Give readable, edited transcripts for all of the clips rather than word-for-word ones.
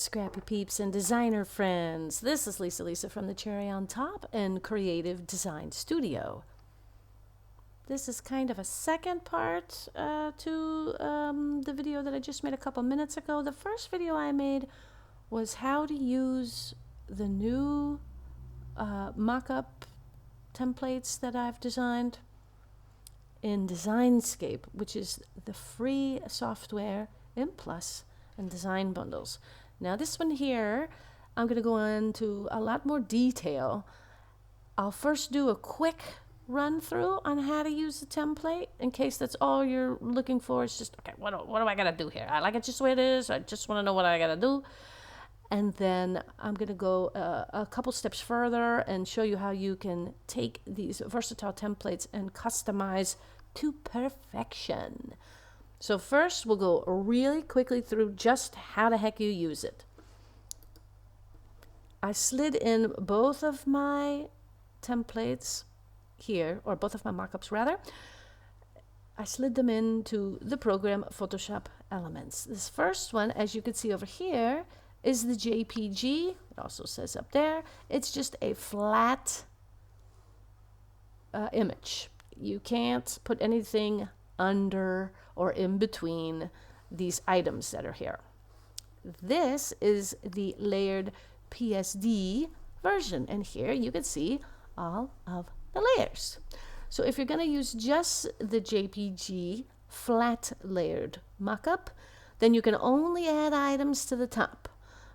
Scrappy peeps and designer friends. This is Lisa from the Cherry on Top and Creative Design Studio. This is kind of a second part to the video that I just made a couple minutes ago. The first video I made was how to use the new Mockup templates that I've designed in Designscape, which is the free software in Plus and design bundles. Now this one here, I'm going to go into a lot more detail. I'll first do a quick run through on how to use the template in case that's all you're looking for. It's just, okay, what do I got to do here? I like it just the way it is. I just want to know what I got to do. And then I'm going to go a couple steps further and show you how you can take these versatile templates and customize to perfection. So first, we'll go really quickly through just how the heck you use it. I slid in both of my templates here, or both of my mockups rather. I slid them into the program Photoshop Elements. This first one, as you can see over here, is the JPG. It also says up there, it's just a flat image. You can't put anything under or in between these items that are here. This is the layered PSD version, and here you can see all of the layers. So if you're going to use just the JPG flat layered mockup, then you can only add items to the top.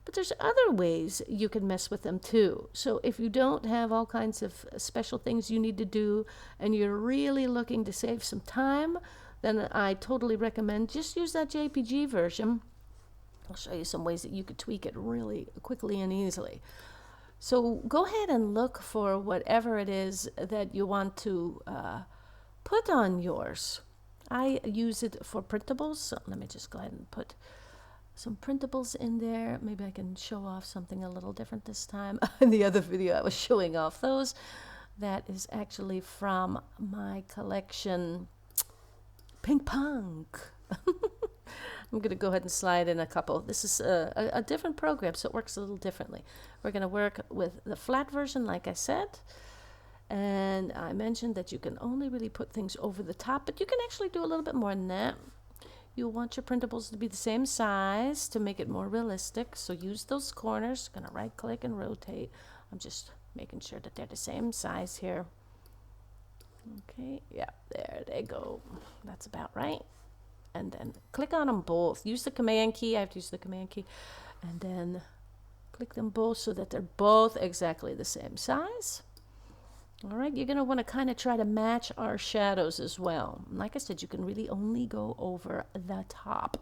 But there's other ways you can mess with them too. So if you don't have all kinds of special things you need to do and you're really looking to save some time, then I totally recommend just use that JPG version. I'll show you some ways that you could tweak it really quickly and easily. So go ahead and look for whatever it is that you want to put on yours. I use it for printables, so let me just go ahead and put some printables in there. Maybe I can show off something a little different this time. In the other video I was showing off those. That is actually from my collection Pink Punk. I'm going to go ahead and slide in a couple. This is a different program, so it works a little differently. We're going to work with the flat version, like I said. And I mentioned that you can only really put things over the top, but you can actually do a little bit more than that. You'll want your printables to be the same size to make it more realistic. So use those corners. I'm going to right click and rotate. I'm just making sure that they're the same size here. Okay, yeah, there they go. That's about right. And then click on them both. Use the command key. I have to use the command key. And then click them both so that they're both exactly the same size. All right, you're going to want to kind of try to match our shadows as well. Like I said, you can really only go over the top.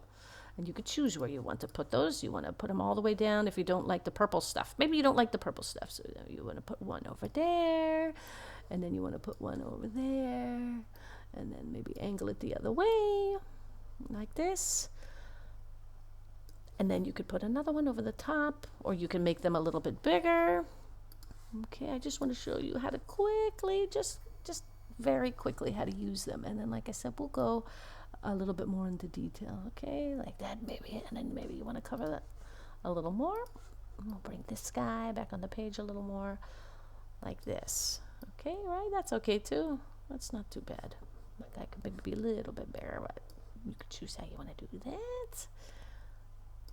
And you could choose where you want to put those. You want to put them all the way down if you don't like the purple stuff. Maybe you don't like the purple stuff, so you want to put one over there. And then you want to put one over there. And then maybe angle it the other way, like this. And then you could put another one over the top, or you can make them a little bit bigger. Okay, I just want to show you how to quickly, just very quickly how to use them. And then, like I said, we'll go a little bit more into detail. Okay, like that maybe. And then maybe you want to cover that a little more. We'll bring this guy back on the page a little more, like this. Okay, right? That's okay too. That's not too bad. That guy could maybe be a little bit bigger, but you could choose how you want to do that.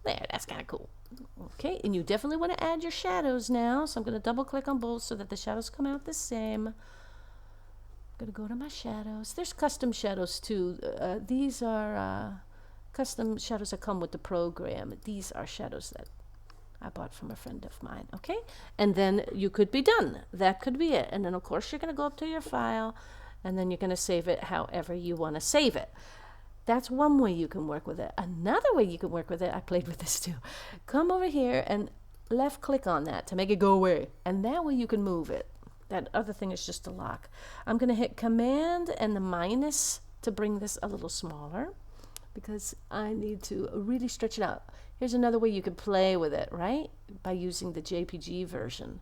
There, that's kind of cool. Okay, and you definitely want to add your shadows now. So I'm going to double click on both so that the shadows come out the same. I'm going to go to my shadows. There's custom shadows too. These are custom shadows that come with the program. These are shadows that I bought from a friend of mine. Okay, and then you could be done. That could be it. And then of course you're going to go up to your file, and then you're going to save it however you want to save it. That's one way you can work with it. Another way you can work with it, I played with this too. Come over here and left click on that to make it go away. And that way you can move it. That other thing is just a lock. I'm going to hit Command and the minus to bring this a little smaller because I need to really stretch it out. Here's another way you can play with it, right? By using the JPG version.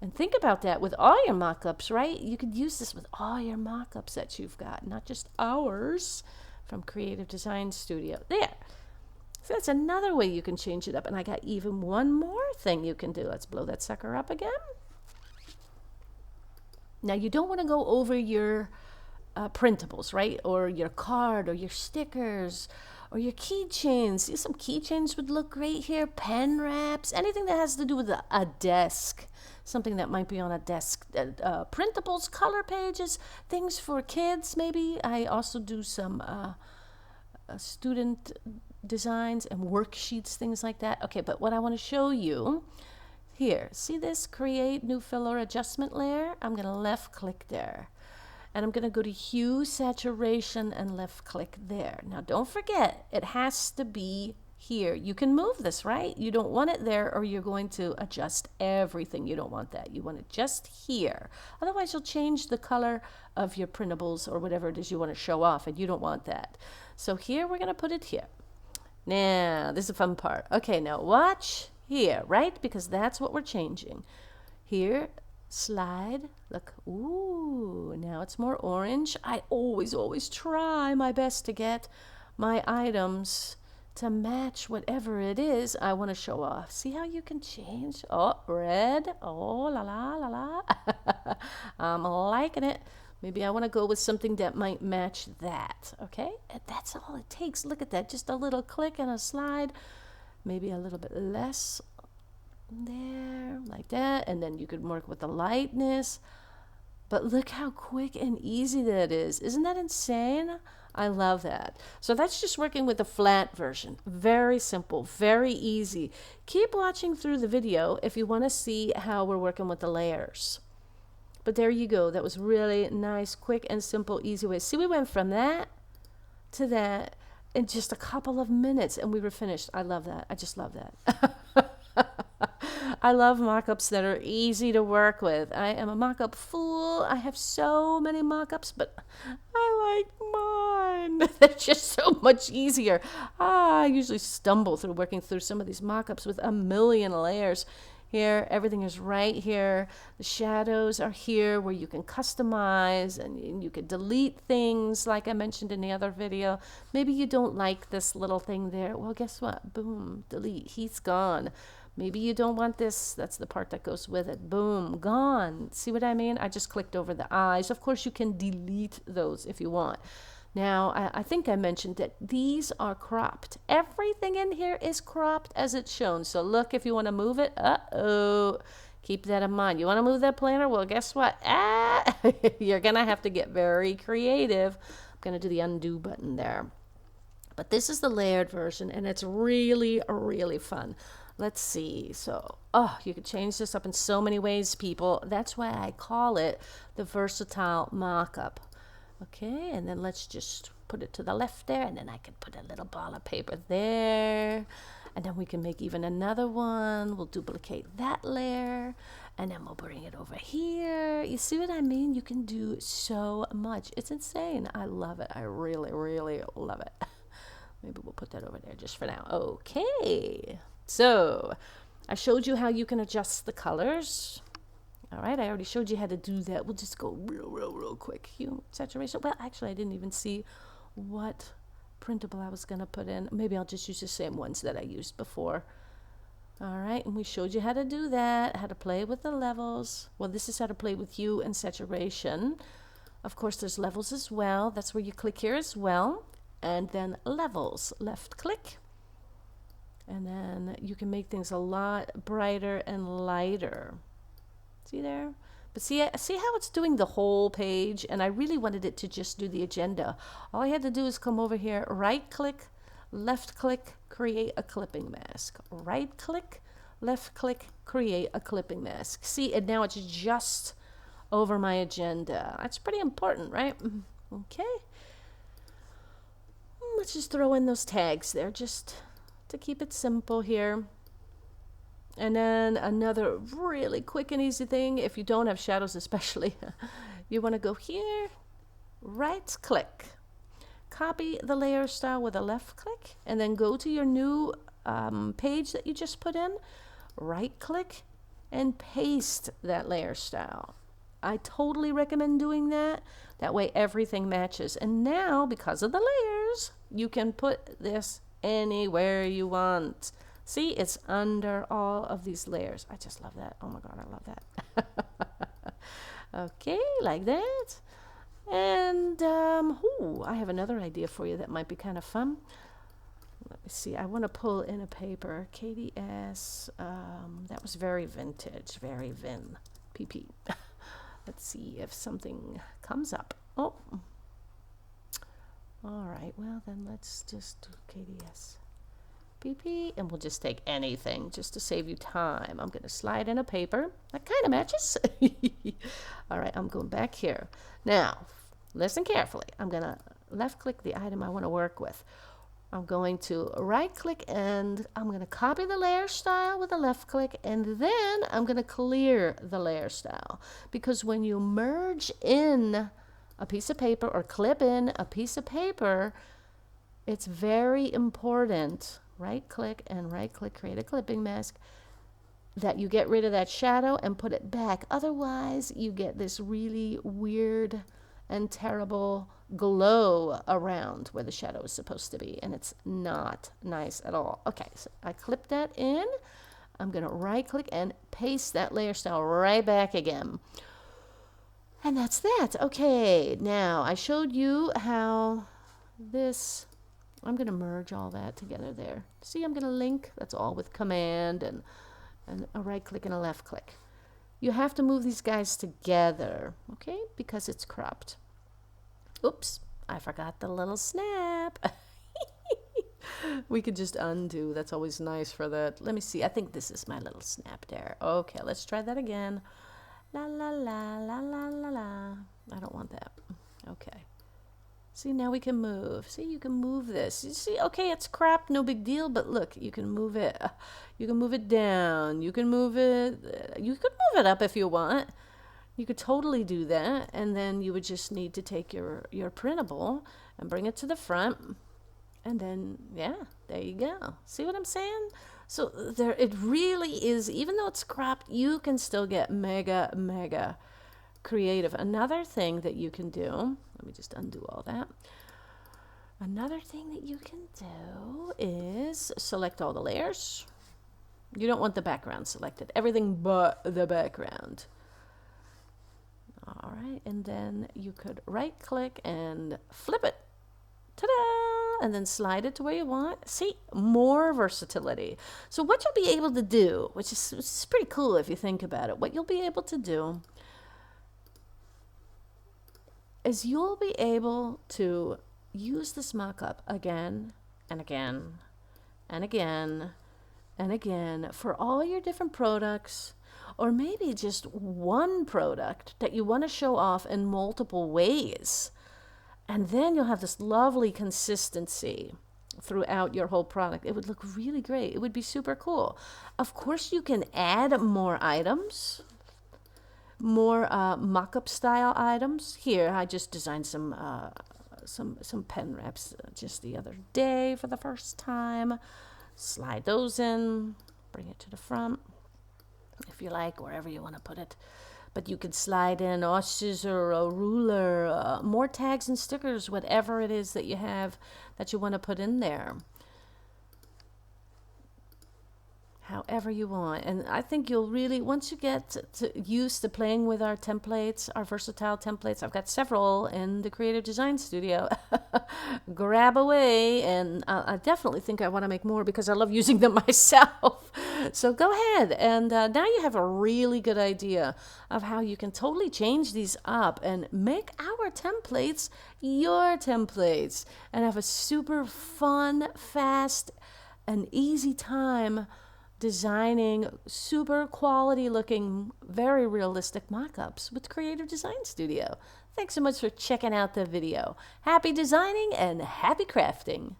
And think about that with all your mockups, right? You could use this with all your mockups that you've got, not just ours from Creative Design Studio. There. So that's another way you can change it up. And I got even one more thing you can do. Let's blow that sucker up again. Now you don't want to go over your printables, right? Or your card or your stickers or your keychains. See, some keychains would look great here. Pen wraps, anything that has to do with a desk. Something that might be on a desk. Printables, color pages, things for kids maybe. I also do some student designs and worksheets, things like that. Okay, but what I want to show you here, see this create new filler adjustment layer? I'm going to left click there. And I'm going to go to hue, saturation, and left click there. Now don't forget, it has to be here. You can move this, right? You don't want it there or you're going to adjust everything. You don't want that. You want it just here. Otherwise you'll change the color of your printables or whatever it is you want to show off, and you don't want that. So here we're going to put it here. Now, this is the fun part. Okay, now watch here, right? Because that's what we're changing. Here, slide, look, ooh, now it's more orange. I always try my best to get my items to match whatever it is I want to show off. See how you can change? Oh, red, oh, la la la la. I'm liking it. Maybe I want to go with something that might match that, okay? And that's all it takes. Look at that, just a little click and a slide. Maybe a little bit less there, like that. And then you could work with the lightness. But look how quick and easy that is. Isn't that insane? I love that. So that's just working with the flat version. Very simple, very easy. Keep watching through the video if you want to see how we're working with the layers. But there you go. That was really nice, quick and simple, easy way. See, we went from that to that in just a couple of minutes and we were finished. I love that. I just love that. I love mock-ups that are easy to work with. I am a mock-up fool. I have so many mock-ups, but I like mine. They're just so much easier. I usually stumble through working through some of these mock-ups with a million layers. Here, everything is right here. The shadows are here where you can customize and you can delete things like I mentioned in the other video. Maybe you don't like this little thing there. Well, guess what? Boom, delete. He's gone. Maybe you don't want this. That's the part that goes with it. Boom, gone. See what I mean? I just clicked over the eyes. Of course, you can delete those if you want. Now, I think I mentioned that these are cropped. Everything in here is cropped as it's shown. So look, if you want to move it, uh-oh, keep that in mind. You want to move that planner? Well, guess what? You're going to have to get very creative. I'm going to do the undo button there. But this is the layered version, and it's really, really fun. Let's see. So, you could change this up in so many ways, people. That's why I call it the versatile mock-up. Okay, and then let's just put it to the left there, and then I can put a little ball of paper there, and then we can make even another one. We'll duplicate that layer, and then we'll bring it over here. You see what I mean? You can do so much. It's insane. I love it. I really, really love it. Maybe we'll put that over there just for now. Okay, so I showed you how you can adjust the colors. All right, I already showed you how to do that. We'll just go real quick. Hue, saturation. Well, actually, I didn't even see what printable I was going to put in. Maybe I'll just use the same ones that I used before. All right, and we showed you how to do that, how to play with the levels. Well, this is how to play with hue and saturation. Of course, there's levels as well. That's where you click here as well. And then levels, left click. And then you can make things a lot brighter and lighter. See there? But see how it's doing the whole page? And I really wanted it to just do the agenda. All I had to do is come over here, right click, left click, create a clipping mask. Right click, left click, create a clipping mask. See, and now it's just over my agenda. That's pretty important, right? Okay. Let's just throw in those tags there just to keep it simple here. And then another really quick and easy thing, if you don't have shadows especially, you want to go here, right click, copy the layer style with a left click, and then go to your new page that you just put in, right click, and paste that layer style. I totally recommend doing that. That way everything matches. And now, because of the layers, you can put this anywhere you want. See, it's under all of these layers. I just love that. Oh my God, I love that. Okay, like that. And I have another idea for you that might be kind of fun. Let me see. I want to pull in a paper. KDS. That was very vintage, very Vin. PP. Let's see if something comes up. Oh. All right. Well, then let's just do KDS. PP, and we'll just take anything just to save you time. I'm going to slide in a paper. That kind of matches. All right, I'm going back here. Now, listen carefully. I'm going to left-click the item I want to work with. I'm going to right-click, and I'm going to copy the layer style with a left-click, and then I'm going to clear the layer style. Because when you merge in a piece of paper or clip in a piece of paper, it's very important, right-click and right-click, create a clipping mask, that you get rid of that shadow and put it back. Otherwise, you get this really weird and terrible glow around where the shadow is supposed to be, and it's not nice at all. Okay, so I clip that in. I'm going to right-click and paste that layer style right back again. And that's that. Okay, now I showed you how this... I'm going to merge all that together there. See, I'm going to link. That's all with command and a right click and a left click. You have to move these guys together, okay, because it's cropped. Oops, I forgot the little snap. We could just undo. That's always nice for that. Let me see. I think this is my little snap there. Okay, let's try that again. La, la, la, la, la, la, la. I don't want that. Okay. See, now we can move. See, you can move this. You see, okay, it's cropped, no big deal, but look, you can move it. You can move it down. You can move it. You could move it up if you want. You could totally do that, and then you would just need to take your printable and bring it to the front, and then, yeah, there you go. See what I'm saying? So there, it really is, even though it's cropped, you can still get mega, mega creative. Another thing that you can do, let me just undo all that. Another thing that you can do is select all the layers. You don't want the background selected, everything but the background. All right, and then you could right click and flip it. Ta-da! And then slide it to where you want. See, more versatility. So what you'll be able to do, which is pretty cool if you think about it, what you'll be able to do is you'll be able to use this mock-up again and again and again and again for all your different products, or maybe just one product that you want to show off in multiple ways. And then you'll have this lovely consistency throughout your whole product. It would look really great. It would be super cool. Of course, you can add more items, more mock-up style items. Here, I just designed some pen wraps just the other day for the first time. Slide those in, bring it to the front, if you like, wherever you want to put it. But you could slide in a scissor, a ruler, more tags and stickers, whatever it is that you have that you want to put in there. However you want. And I think you'll really, once you get used to playing with our templates, our versatile templates, I've got several in the Creative Design Studio. Grab away, and I definitely think I want to make more because I love using them myself. So go ahead, and now you have a really good idea of how you can totally change these up and make our templates your templates and have a super fun, fast, and easy time designing super quality looking, very realistic mock-ups with Creative Design Studio. Thanks so much for checking out the video. Happy designing and happy crafting.